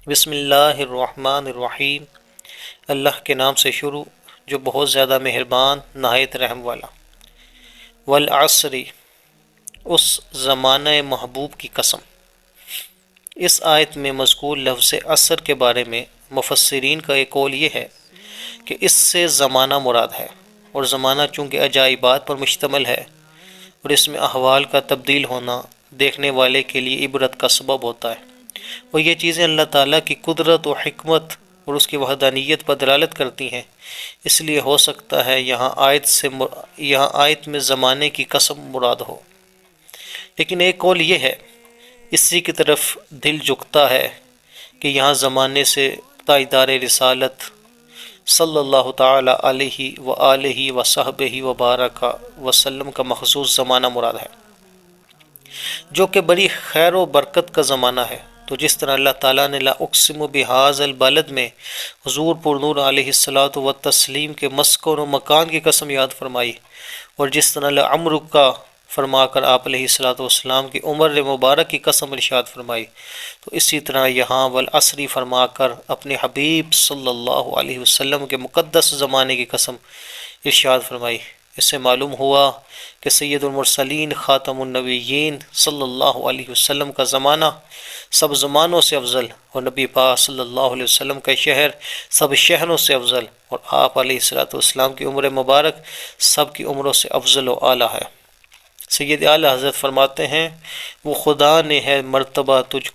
بسم اللہ الرحمن الرحیم۔ اللہ کے نام سے شروع جو بہت زیادہ مہربان نہایت رحم والا۔ والعصر، اس زمانہ محبوب کی قسم۔ اس آیت میں مذکور لفظ عصر کے بارے میں مفسرین کا ایک قول یہ ہے کہ اس سے زمانہ مراد ہے، اور زمانہ چونکہ عجائبات پر مشتمل ہے اور اس میں احوال کا تبدیل ہونا دیکھنے والے کے لیے عبرت کا سبب ہوتا ہے، اور یہ چیزیں اللہ تعالیٰ کی قدرت و حکمت اور اس کی وحدانیت پر دلالت کرتی ہیں، اس لیے ہو سکتا ہے یہاں آیت میں زمانے کی قسم مراد ہو۔ لیکن ایک قول یہ ہے، اسی کی طرف دل جھکتا ہے کہ یہاں زمانے سے تاجدار رسالت صلی اللہ تعالی علیہ وآلہ وصحبہ وبارک وسلم کا مخصوص زمانہ مراد ہے، جو کہ بڑی خیر و برکت کا زمانہ ہے۔ تو جس طرح اللہ تعالیٰ نے لا اقسم بہذا البلد میں حضور پر نور علیہ الصلوۃ والتسلیم کے مسکن و مکان کی قسم یاد فرمائی، اور جس طرح لعمرک کا فرما کر آپ علیہ الصلوۃ والسلام کی عمر مبارک کی قسم ارشاد فرمائی، تو اسی طرح یہاں والعصر فرما کر اپنے حبیب صلی اللہ علیہ وسلم کے مقدس زمانے کی قسم ارشاد فرمائی۔ اس سے معلوم ہوا کہ سید المرسلین خاتم النبیین صلی اللہ علیہ وسلم کا زمانہ سب زمانوں سے افضل، اور نبی پاک صلی اللہ علیہ وسلم کا شہر سب شہروں سے افضل، اور آپ علیہ الصلوۃ والسلام کی عمر مبارک سب کی عمروں سے افضل و اعلیٰ ہے۔ سید اعلیٰ حضرت فرماتے ہیں، وہ خدا نے ہے مرتبہ تجھ